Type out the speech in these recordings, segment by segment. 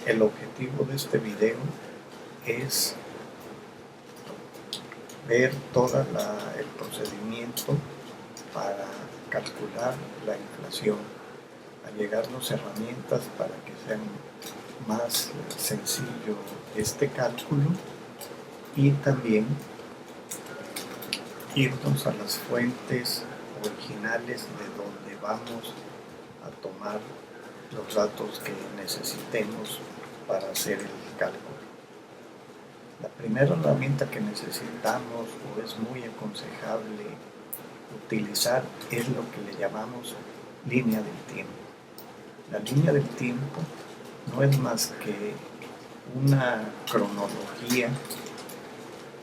El objetivo de este video es ver todo el procedimiento para calcular la inflación, a llegarnos herramientas para que sea más sencillo este cálculo y también irnos a las fuentes originales de donde vamos a tomar los datos que necesitemos para hacer el cálculo. La primera herramienta que necesitamos o es muy aconsejable utilizar es lo que le llamamos línea del tiempo. La línea del tiempo no es más que una cronología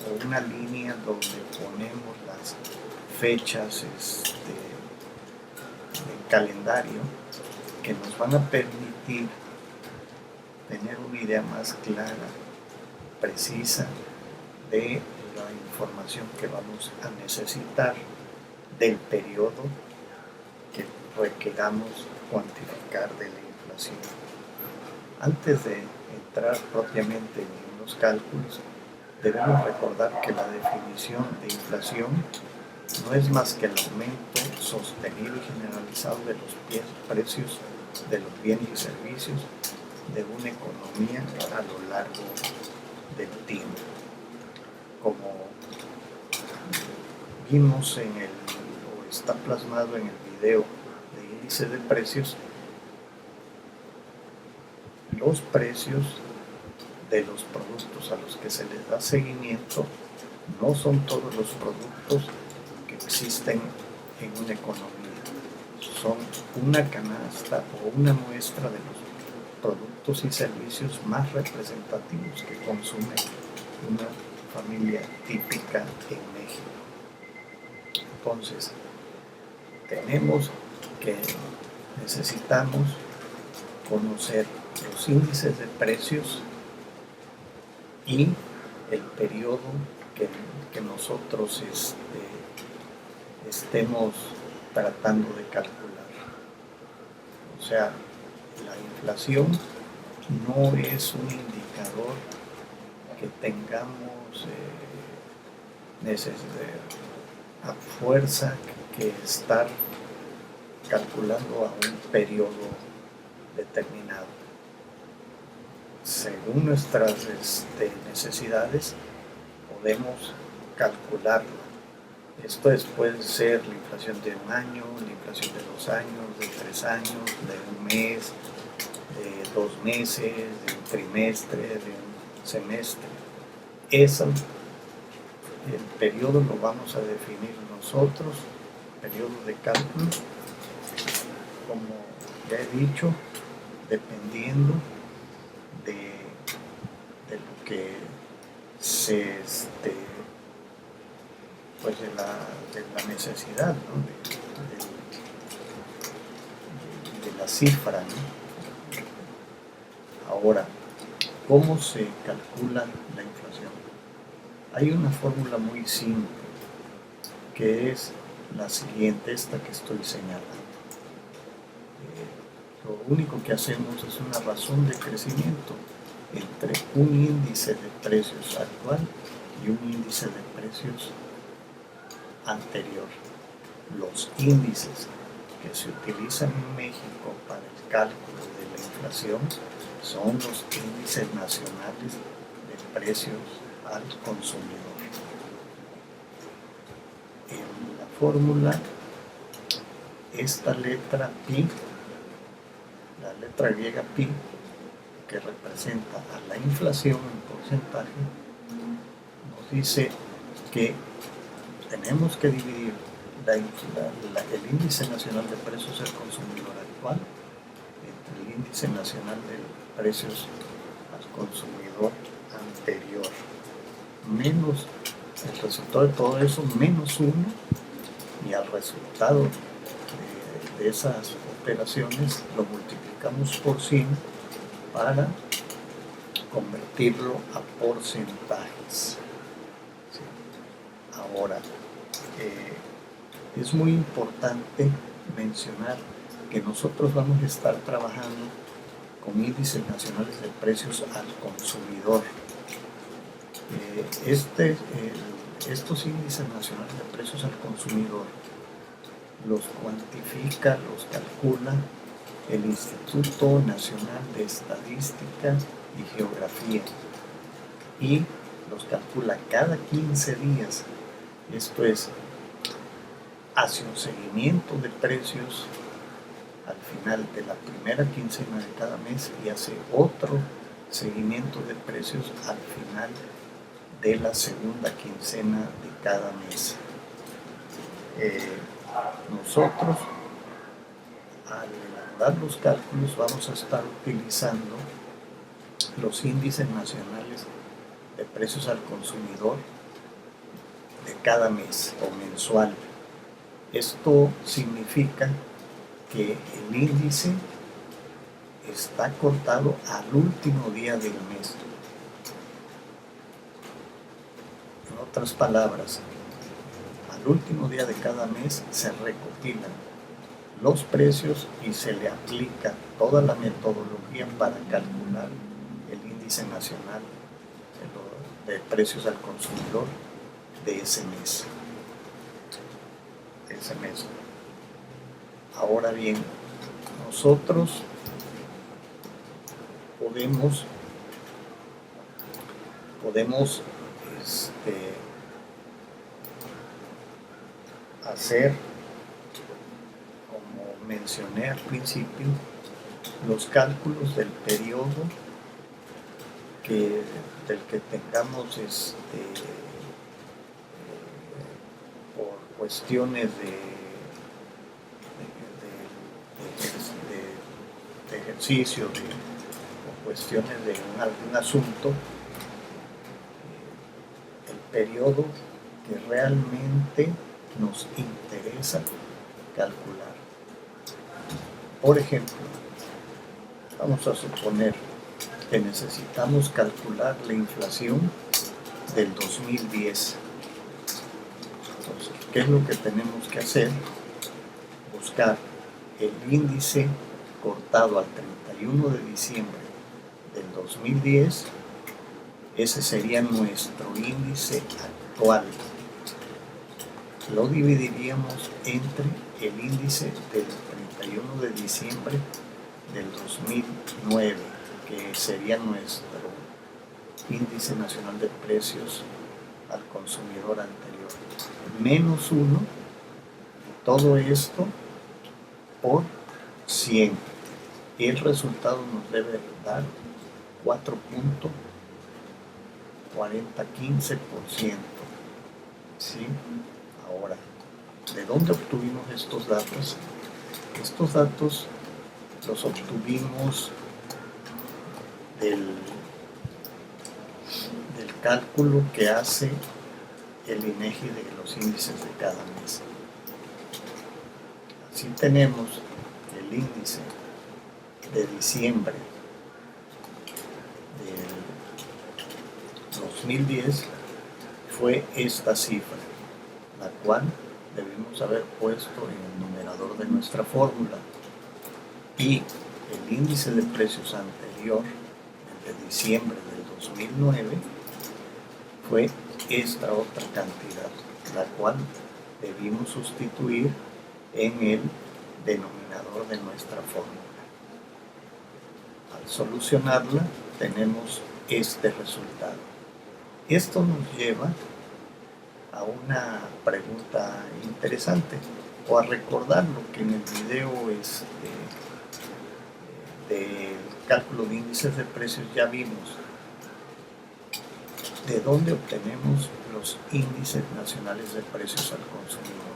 o una línea donde ponemos las fechas del calendario que nos van a permitir tener una idea más clara, precisa de la información que vamos a necesitar del periodo que requeramos cuantificar de la inflación. Antes de entrar propiamente en los cálculos, debemos recordar que la definición de inflación no es más que el aumento sostenido y generalizado de los precios de los bienes y servicios de una economía a lo largo del tiempo. Como vimos o está plasmado en el video de índice de precios, los precios de los productos a los que se les da seguimiento no son todos los productos que existen en una economía. Son una canasta o una muestra de los productos y servicios más representativos que consume una familia típica en México. Entonces, necesitamos conocer los índices de precios y el periodo que nosotros estemos tratando de calcular. O sea, la inflación no es un indicador que tengamos a fuerza que estar calculando a un periodo determinado. Según nuestras necesidades podemos calcularlo. Esto puede ser la inflación de un año, la inflación de 2 años, de 3 años, de un mes, de 2 meses, de un trimestre, de un semestre. El periodo lo vamos a definir nosotros, periodo de cálculo, como ya he dicho, dependiendo de lo que pues de la necesidad, ¿no? de la cifra, ¿no? Ahora, ¿cómo se calcula la inflación? Hay una fórmula muy simple que es la siguiente, esta que estoy señalando. Lo único que hacemos es una razón de crecimiento entre un índice de precios actual y un índice de precios anterior. Los índices que se utilizan en México para el cálculo de la inflación son los índices nacionales de precios al consumidor. En la fórmula, esta letra pi, la letra griega pi, que representa a la inflación en porcentaje, nos dice que tenemos que dividir el índice nacional de precios del consumidor actual entre el índice nacional de precios al consumidor anterior, menos el resultado de todo eso, menos 1, y al resultado de esas operaciones lo multiplicamos por 100 para convertirlo a porcentajes. ¿Sí? Ahora, es muy importante mencionar que nosotros vamos a estar trabajando con índices nacionales de precios al consumidor. Estos índices nacionales de precios al consumidor los cuantifica, los calcula el Instituto Nacional de Estadística y Geografía y los calcula cada 15 días. Esto es, hace un seguimiento de precios al final de la primera quincena de cada mes y hace otro seguimiento de precios al final de la segunda quincena de cada mes. Nosotros, al elaborar los cálculos, vamos a estar utilizando los índices nacionales de precios al consumidor de cada mes o mensual. Esto significa que el índice está cortado al último día del mes. En otras palabras, al último día de cada mes se recopilan los precios y se le aplica toda la metodología para calcular el índice nacional de precios al consumidor de ese mes. Ahora bien, nosotros podemos hacer, como mencioné al principio, los cálculos del periodo del que tengamos por cuestiones de ejercicio o cuestiones de algún asunto, el periodo que realmente nos interesa calcular. Por ejemplo, vamos a suponer que necesitamos calcular la inflación del 2010. Entonces, ¿qué es lo que tenemos que hacer? Buscar el índice cortado al 31 de diciembre del 2010. Ese sería nuestro índice actual. Lo dividiríamos entre el índice del 31 de diciembre del 2009, que sería nuestro índice nacional de precios al consumidor anterior, menos 1, y todo esto por 100. Y el resultado nos debe dar 4.4015%. ¿Sí? Ahora, ¿de dónde obtuvimos estos datos? Estos datos los obtuvimos del cálculo que hace el INEGI de los índices de cada mes. Así tenemos el índice de diciembre del 2010 fue esta cifra, la cual debemos haber puesto en el numerador de nuestra fórmula, y el índice de precios anterior, el de diciembre del 2009, fue esta otra cantidad, la cual debimos sustituir en el denominador de nuestra fórmula. Al solucionarla tenemos este resultado. Esto nos lleva a una pregunta interesante, o a recordar lo que en el video del cálculo de índices de precios ya vimos. ¿De dónde obtenemos los índices nacionales de precios al consumidor?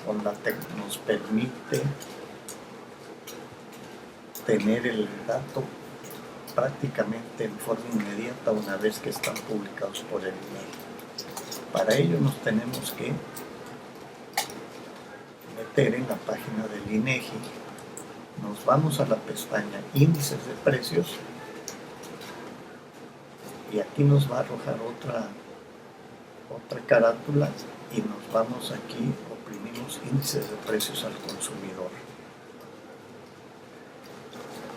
Condatec nos permite tener el dato prácticamente en forma inmediata una vez que están publicados por el INEGI. Para ello nos tenemos que meter en la página del INEGI, nos vamos a la pestaña Índices de Precios, y aquí nos va a arrojar otra carátula, y nos vamos aquí, oprimimos Índices de Precios al Consumidor.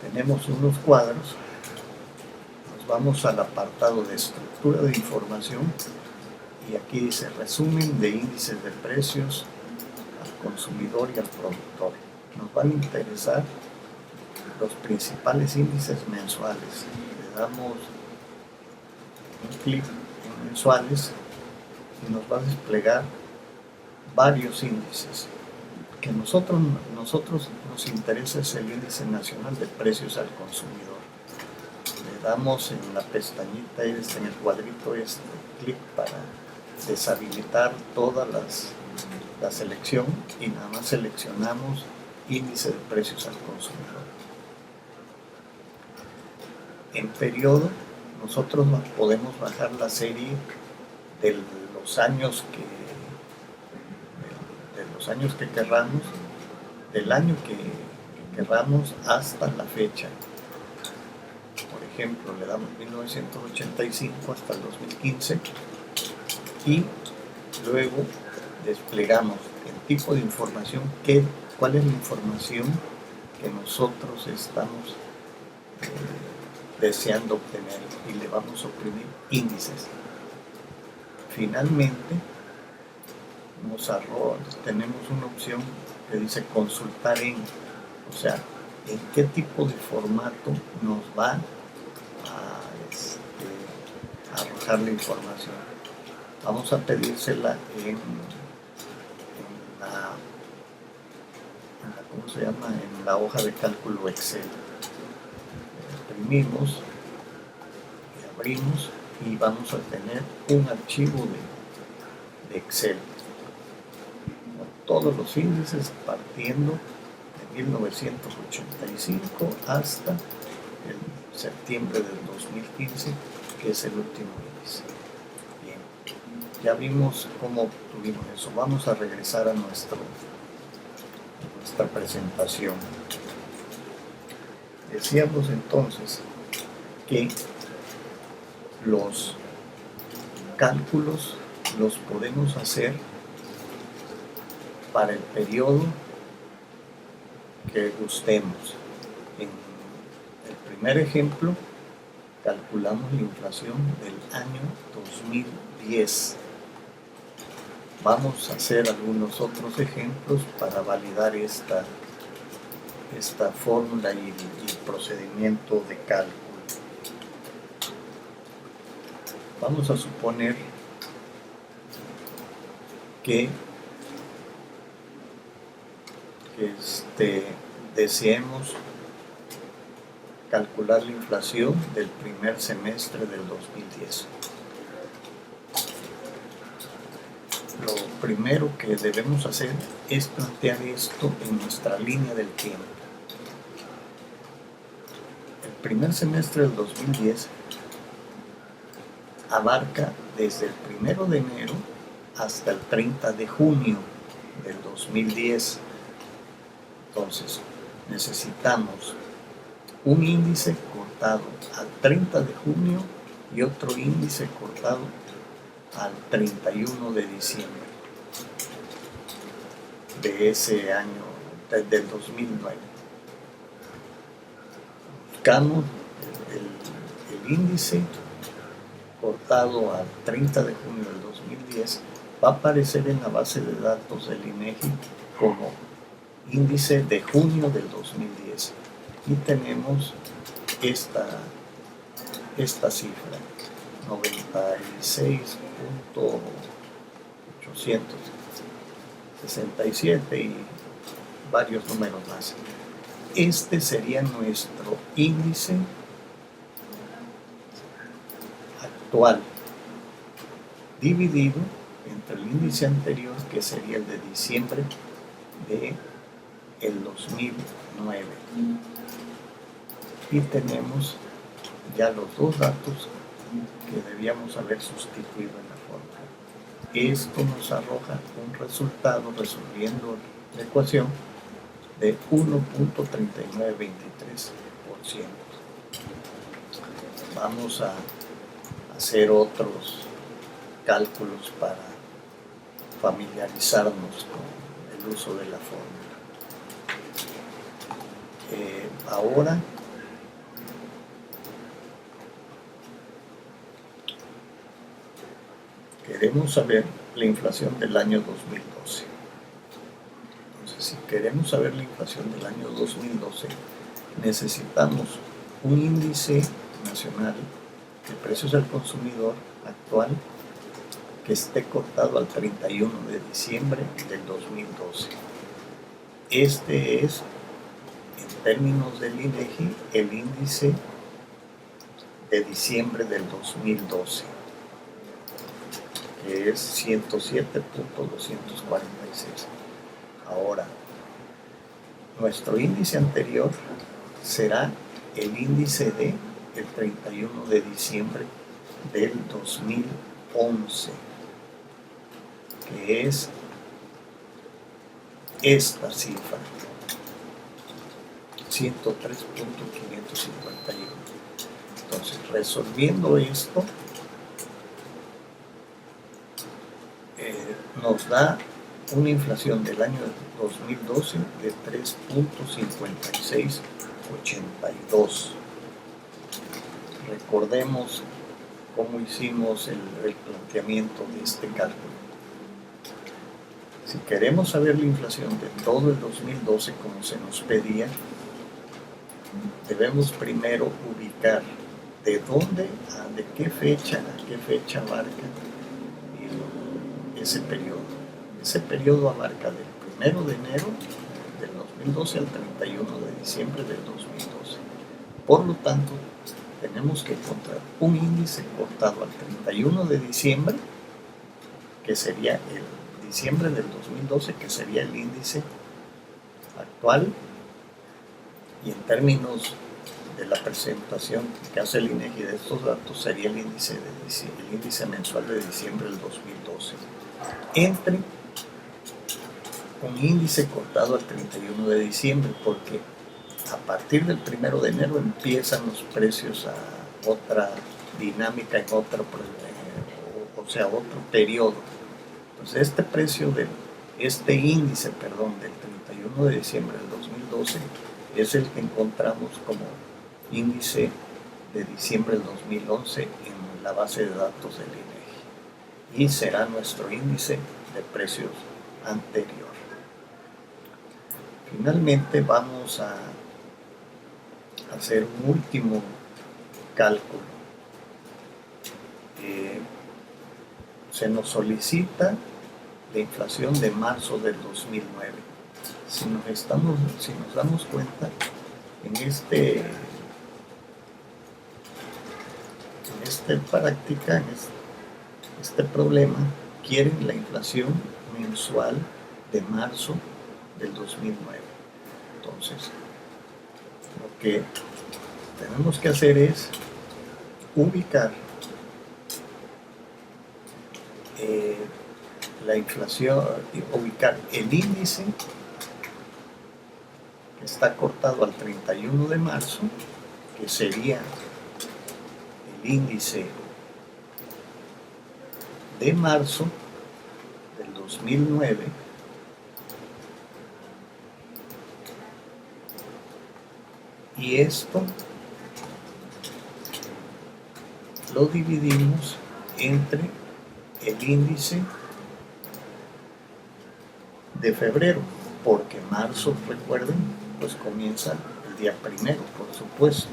tenemos unos cuadros. Nos vamos al apartado de estructura de información y aquí dice resumen de índices de precios al consumidor y al productor. Nos van a interesar los principales índices mensuales. Le damos un clic en mensuales y nos va a desplegar varios índices. Que nosotros nos interesa es el índice nacional de precios al consumidor. Le damos en la pestañita en el cuadrito clic para deshabilitar toda la selección y nada más seleccionamos índice de precios al consumidor. En periodo nosotros podemos bajar la serie de los años que querramos, del año que querramos hasta la fecha. Por ejemplo, le damos 1985 hasta el 2015 y luego desplegamos el tipo de información, cuál es la información que nosotros estamos deseando obtener, y le vamos a oprimir índices. Finalmente tenemos una opción que dice consultar en, o sea, en qué tipo de formato nos va a arrojar la información. Vamos a pedírsela en la hoja de cálculo Excel. Imprimimos y abrimos y vamos a tener un archivo de Excel con todos los índices partiendo de 1985 hasta el septiembre del 2015, que es el último índice. Bien, ya vimos cómo obtuvimos eso. Vamos a regresar a nuestra presentación. Decíamos entonces que los cálculos los podemos hacer para el periodo que gustemos. En el primer ejemplo, calculamos la inflación del año 2010. Vamos a hacer algunos otros ejemplos para validar esta fórmula y el procedimiento de cálculo. Vamos a suponer que deseemos calcular la inflación del primer semestre del 2010. Lo primero que debemos hacer es plantear esto en nuestra línea del tiempo. El primer semestre del 2010 abarca desde el 1 de enero hasta el 30 de junio del 2010. Entonces, necesitamos un índice cortado al 30 de junio y otro índice cortado al 31 de diciembre de ese año, del 2009. Buscamos el índice cortado al 30 de junio del 2010, va a aparecer en la base de datos del INEGI como índice de junio del 2010. Y tenemos esta cifra, 96.867 y varios números más. Este sería nuestro índice actual, dividido entre el índice anterior, que sería el de diciembre del 2009. Y tenemos ya los dos datos que debíamos haber sustituido en la fórmula. Esto nos arroja un resultado, resolviendo la ecuación, de 1.3923%. Vamos a hacer otros cálculos para familiarizarnos con el uso de la fórmula. Ahora queremos saber la inflación del año 2012. Entonces, si queremos saber la inflación del año 2012, necesitamos un índice nacional de precios al consumidor actual que esté cortado al 31 de diciembre del 2012. Este es, en términos del INEGI, el índice de diciembre del 2012, que es 107.246. Ahora, nuestro índice anterior será el índice de el 31 de diciembre del 2011, que es esta cifra, 103.551. Entonces, resolviendo esto, nos da una inflación del año 2012 de 3.5682. Recordemos cómo hicimos el planteamiento de este cálculo. Si queremos saber la inflación de todo el 2012 como se nos pedía, debemos primero ubicar de dónde, de qué fecha a qué fecha abarca ese periodo. Ese periodo abarca del 1 de enero del 2012 al 31 de diciembre del 2012. Por lo tanto, tenemos que encontrar un índice cortado al 31 de diciembre, que sería el diciembre del 2012, que sería el índice actual, y en términos de la presentación que hace el INEGI de estos datos, sería el índice mensual de diciembre del 2012, entre un índice cortado al 31 de diciembre, porque a partir del 1 de enero empiezan los precios a otra dinámica, en otro periodo. Entonces, este índice del 31 de diciembre del 2012 es el que encontramos como índice de diciembre del 2011 en la base de datos del INEGI, y será nuestro índice de precios anterior. Finalmente vamos a hacer un último cálculo. Se nos solicita la inflación de marzo del 2009. Si nos damos cuenta, en este problema, quieren la inflación mensual de marzo del 2009. Entonces, lo que tenemos que hacer es ubicar la inflación, ubicar el índice que está cortado al 31 de marzo, que sería el índice de marzo del 2009, y esto lo dividimos entre el índice de febrero, porque marzo, recuerden, pues comienza el día 1, por supuesto.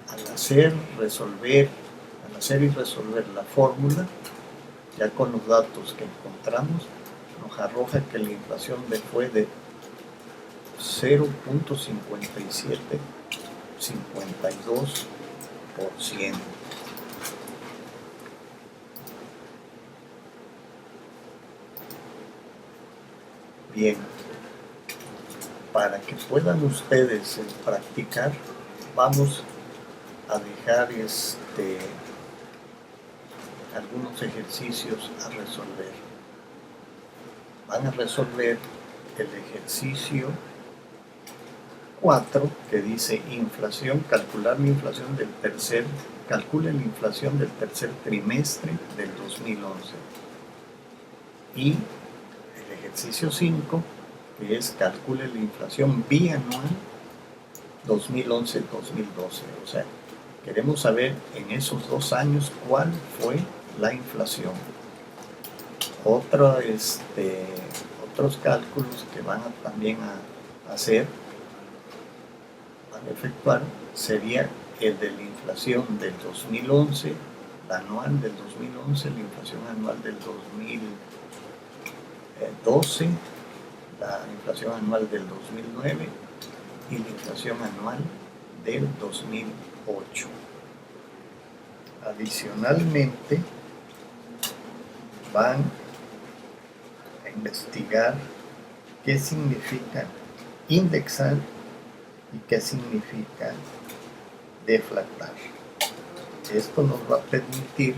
Al hacer y resolver la fórmula, ya con los datos que encontramos, nos arroja que la inflación fue de 0.5752%. Bien, para que puedan ustedes practicar, vamos a dejar algunos ejercicios a resolver. Van a resolver el ejercicio 4, que dice inflación, calcule la inflación del tercer trimestre del 2011. Y el ejercicio 5, que es calcule la inflación bianual 2011-2012. O sea, queremos saber en esos 2 años cuál fue la inflación. Otros cálculos que van también a hacer, van a efectuar, sería el de la inflación del 2011, la anual del 2011, la inflación anual del 2012, la inflación anual del 2009 y la inflación anual del 2008. Adicionalmente, van a investigar qué significa indexar y qué significa deflactar. Esto nos va a permitir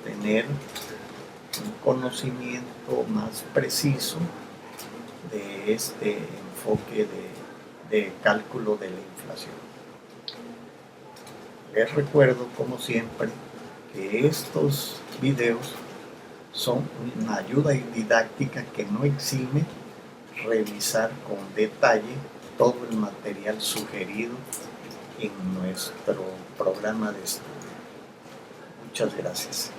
tener un conocimiento más preciso de este enfoque de cálculo de la inflación. Les recuerdo, como siempre, que estos videos son una ayuda didáctica que no exime revisar con detalle todo el material sugerido en nuestro programa de estudio. Muchas gracias.